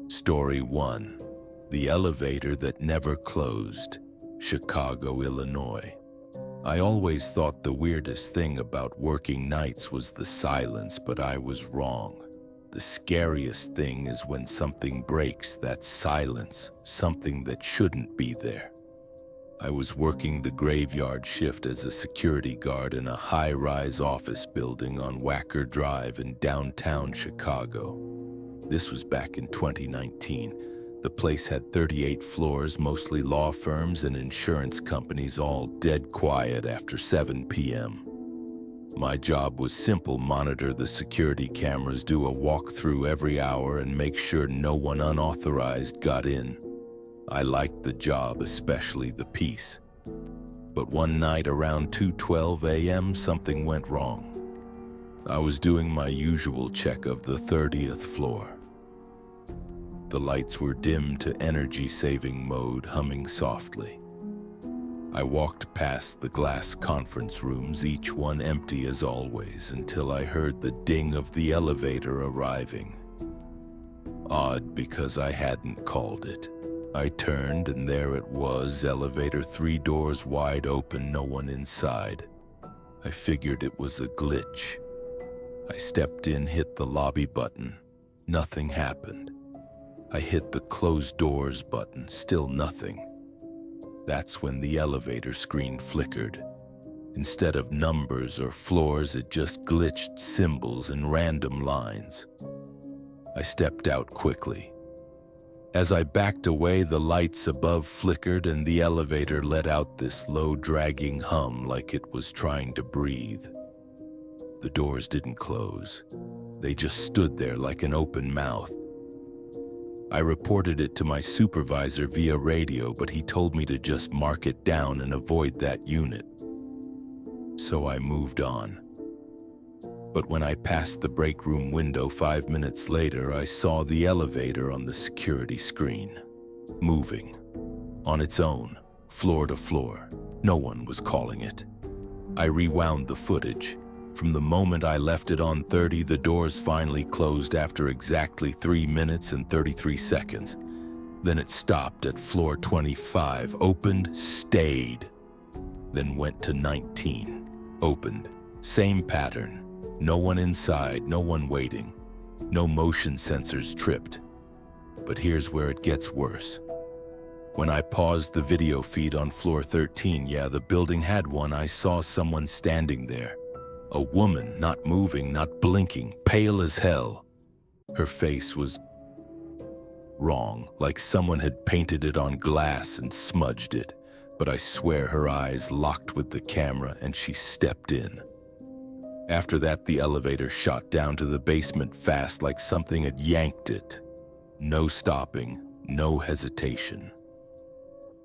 Story 1. The Elevator That Never Closed, Chicago, Illinois. I always thought the weirdest thing about working nights was the silence, but I was wrong. The scariest thing is when something breaks that silence, something that shouldn't be there. I was working the graveyard shift as a security guard in a high-rise office building on Wacker Drive in downtown Chicago. This was back in 2019. The place had 38 floors, mostly law firms and insurance companies, all dead quiet after 7 p.m. My job was simple: monitor the security cameras, do a walkthrough every hour, and make sure no one unauthorized got in. I liked the job, especially the peace. But one night around 2:12 a.m., something went wrong. I was doing my usual check of the 30th floor. The lights were dimmed to energy-saving mode, humming softly. I walked past the glass conference rooms, each one empty as always, until I heard the ding of the elevator arriving. Odd, because I hadn't called it. I turned, and there it was, elevator 3 doors wide open, no one inside. I figured it was a glitch. I stepped in, hit the lobby button. Nothing happened. I hit the close doors button, still nothing. That's when the elevator screen flickered. Instead of numbers or floors, it just glitched symbols and random lines. I stepped out quickly. As I backed away, the lights above flickered and the elevator let out this low, dragging hum like it was trying to breathe. The doors didn't close. They just stood there like an open mouth. I reported it to my supervisor via radio, but he told me to just mark it down and avoid that unit. So I moved on. But when I passed the break room window 5 minutes later, I saw the elevator on the security screen, moving, on its own, floor to floor. No one was calling it. I rewound the footage. From the moment I left it on 30, the doors finally closed after exactly 3 minutes and 33 seconds. Then it stopped at floor 25, opened, stayed, then went to 19, opened, same pattern. No one inside, no one waiting. No motion sensors tripped. But here's where it gets worse. When I paused the video feed on floor 13, yeah, the building had one, I saw someone standing there. A woman, not moving, not blinking, pale as hell. Her face was wrong, like someone had painted it on glass and smudged it. But I swear her eyes locked with the camera and she stepped in. After that, the elevator shot down to the basement fast, like something had yanked it. No stopping, no hesitation.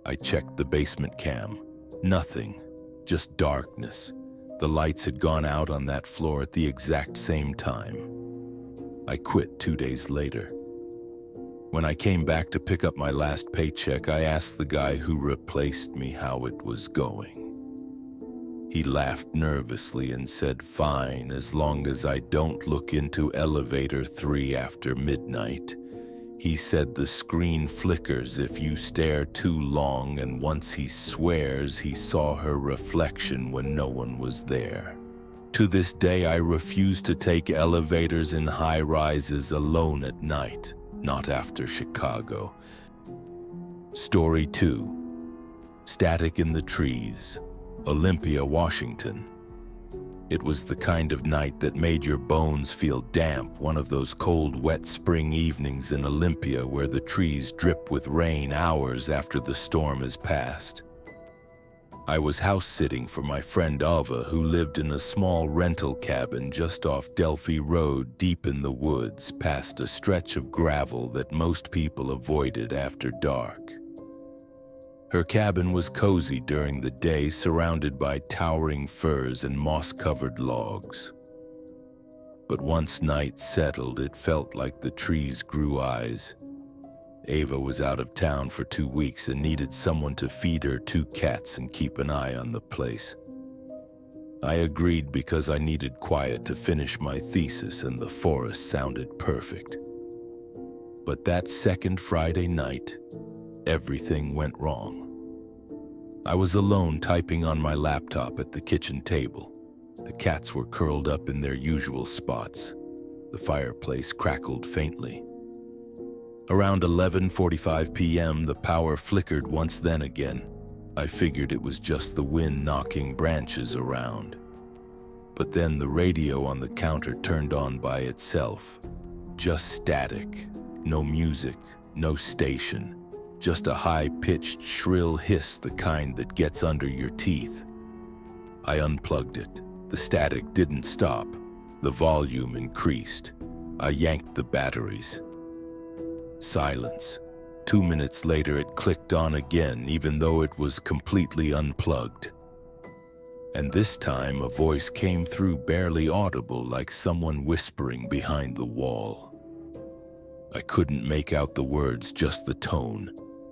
I checked the basement cam. Nothing, just darkness. The lights had gone out on that floor at the exact same time. I quit 2 days later. When I came back to pick up my last paycheck, I asked the guy who replaced me how it was going. He laughed nervously and said, "Fine, as long as I don't look into elevator 3 after midnight." He said the screen flickers if you stare too long, and once he swears he saw her reflection when no one was there. To this day, I refuse to take elevators in high rises alone at night, not after Chicago. Story 2. Static in the Trees, Olympia, Washington. It was the kind of night that made your bones feel damp, one of those cold, wet spring evenings in Olympia where the trees drip with rain hours after the storm has passed. I was house-sitting for my friend Ava, who lived in a small rental cabin just off Delphi Road, deep in the woods, past a stretch of gravel that most people avoided after dark. Her cabin was cozy during the day, surrounded by towering firs and moss-covered logs. But once night settled, it felt like the trees grew eyes. Ava was out of town for 2 weeks and needed someone to feed her 2 cats and keep an eye on the place. I agreed because I needed quiet to finish my thesis and the forest sounded perfect. But that second Friday night, everything went wrong. I was alone typing on my laptop at the kitchen table. The cats were curled up in their usual spots. The fireplace crackled faintly. Around 11:45 p.m., the power flickered once then again. I figured it was just the wind knocking branches around. But then the radio on the counter turned on by itself. Just static. No music, no station. Just a high-pitched, shrill hiss, the kind that gets under your teeth. I unplugged it. The static didn't stop. The volume increased. I yanked the batteries. Silence. 2 minutes later, it clicked on again, even though it was completely unplugged. And this time, a voice came through barely audible, like someone whispering behind the wall. I couldn't make out the words, just the tone.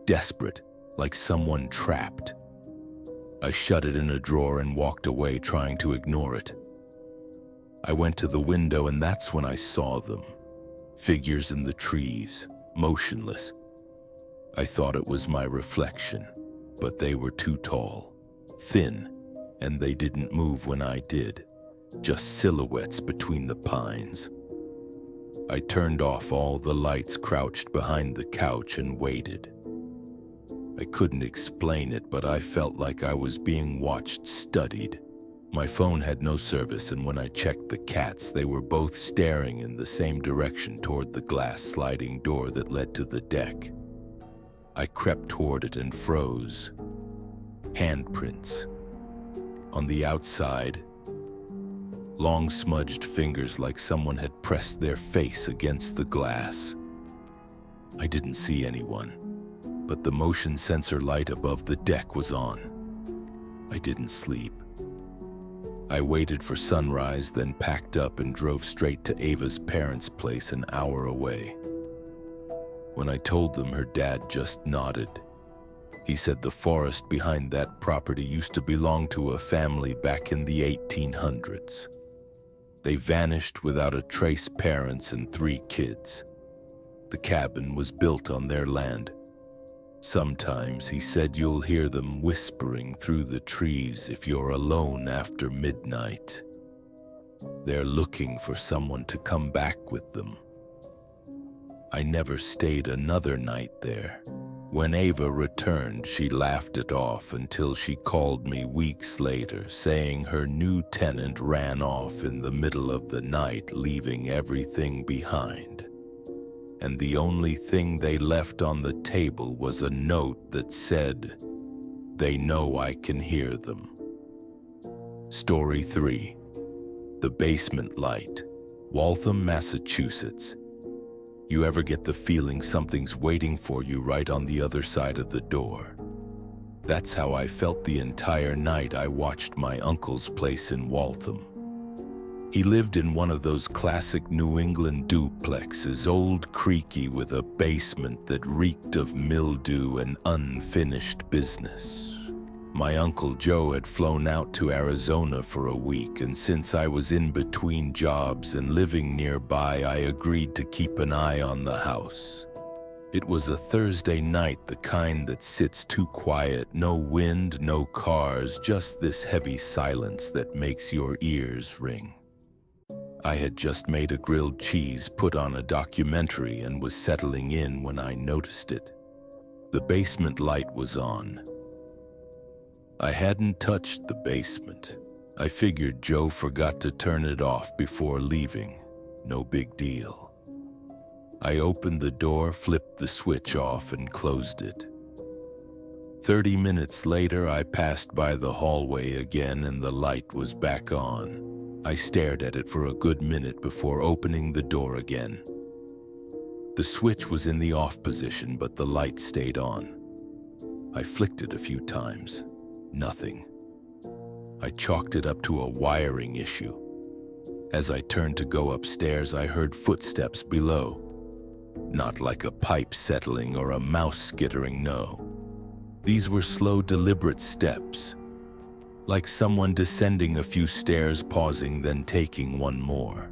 Desperate, like someone trapped. I shut it in a drawer and walked away, trying to ignore it. I went to the window, and that's when I saw them. Figures in the trees, motionless. I thought it was my reflection, but they were too tall, thin, and they didn't move when I did. Just silhouettes between the pines. I turned off all the lights, crouched behind the couch, and waited. I couldn't explain it, but I felt like I was being watched, studied. My phone had no service, and when I checked the cats, they were both staring in the same direction, toward the glass sliding door that led to the deck. I crept toward it and froze. Handprints. On the outside, long smudged fingers, like someone had pressed their face against the glass. I didn't see anyone, but the motion sensor light above the deck was on. I didn't sleep. I waited for sunrise, then packed up and drove straight to Ava's parents' place, an hour away. When I told them, her dad just nodded. He said the forest behind that property used to belong to a family back in the 1800s. They vanished without a trace, parents and 3 kids. The cabin was built on their land. Sometimes, he said, you'll hear them whispering through the trees if you're alone after midnight. They're looking for someone to come back with them. I never stayed another night there. When Ava returned, she laughed it off until she called me weeks later, saying her new tenant ran off in the middle of the night, leaving everything behind. And the only thing they left on the table was a note that said, "They know I can hear them." Story 3. The Basement Light. Waltham, Massachusetts. You ever get the feeling something's waiting for you right on the other side of the door? That's how I felt the entire night I watched my uncle's place in Waltham. He lived in one of those classic New England duplexes, old, creaky, with a basement that reeked of mildew and unfinished business. My Uncle Joe had flown out to Arizona for a week, and since I was in between jobs and living nearby, I agreed to keep an eye on the house. It was a Thursday night, the kind that sits too quiet, no wind, no cars, just this heavy silence that makes your ears ring. I had just made a grilled cheese, put on a documentary, and was settling in when I noticed it. The basement light was on. I hadn't touched the basement. I figured Joe forgot to turn it off before leaving. No big deal. I opened the door, flipped the switch off, and closed it. 30 minutes later, I passed by the hallway again, and the light was back on. I stared at it for a good minute before opening the door again. The switch was in the off position, but the light stayed on. I flicked it a few times. Nothing. I chalked it up to a wiring issue. As I turned to go upstairs, I heard footsteps below. Not like a pipe settling or a mouse skittering, no. These were slow, deliberate steps, like someone descending a few stairs, pausing, then taking one more.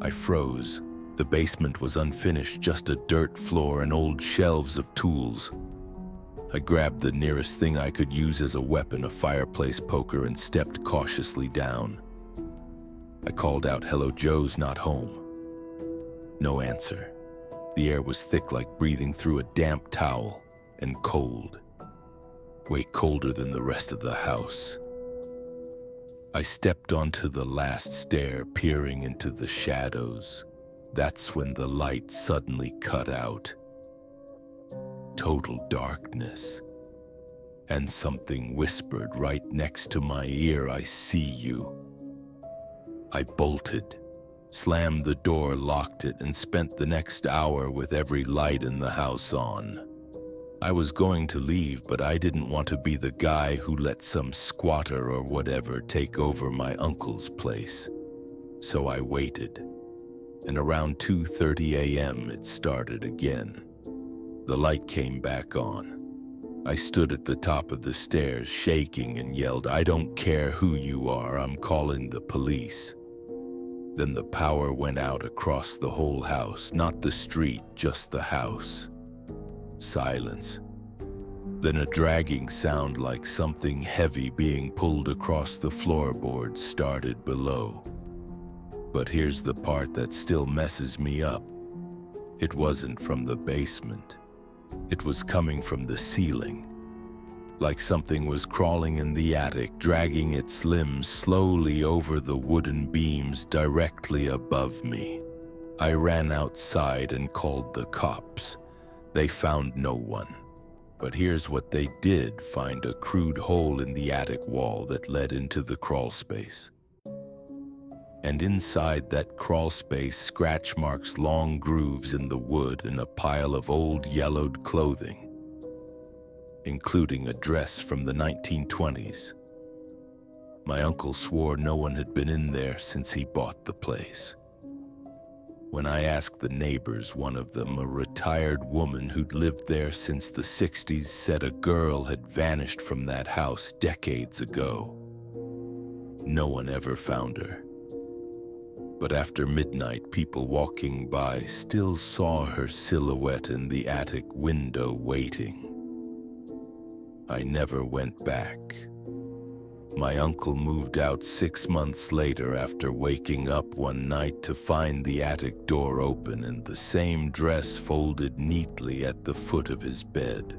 I froze. The basement was unfinished, just a dirt floor and old shelves of tools. I grabbed the nearest thing I could use as a weapon, a fireplace poker, and stepped cautiously down. I called out, "Hello, Joe's not home." No answer. The air was thick, like breathing through a damp towel, and cold. Way colder than the rest of the house. I stepped onto the last stair, peering into the shadows. That's when the light suddenly cut out. Total darkness. And something whispered right next to my ear, "I see you." I bolted, slammed the door, locked it, and spent the next hour with every light in the house on. I was going to leave, but I didn't want to be the guy who let some squatter or whatever take over my uncle's place. So I waited, and around 2:30 a.m. it started again. The light came back on. I stood at the top of the stairs, shaking, and yelled, "I don't care who you are, I'm calling the police." Then the power went out across the whole house, not the street, just the house. Silence. Then a dragging sound like something heavy being pulled across the floorboards started below. But here's the part that still messes me up. It wasn't from the basement. It was coming from the ceiling. Like something was crawling in the attic, dragging its limbs slowly over the wooden beams directly above me. I ran outside and called the cops. They found no one. But here's what they did find: a crude hole in the attic wall that led into the crawl space. And inside that crawl space, scratch marks, long grooves in the wood, and a pile of old yellowed clothing, including a dress from the 1920s. My uncle swore no one had been in there since he bought the place. When I asked the neighbors, one of them, a retired woman who'd lived there since the 60s, said a girl had vanished from that house decades ago. No one ever found her. But after midnight, people walking by still saw her silhouette in the attic window waiting. I never went back. My uncle moved out 6 months later after waking up one night to find the attic door open and the same dress folded neatly at the foot of his bed.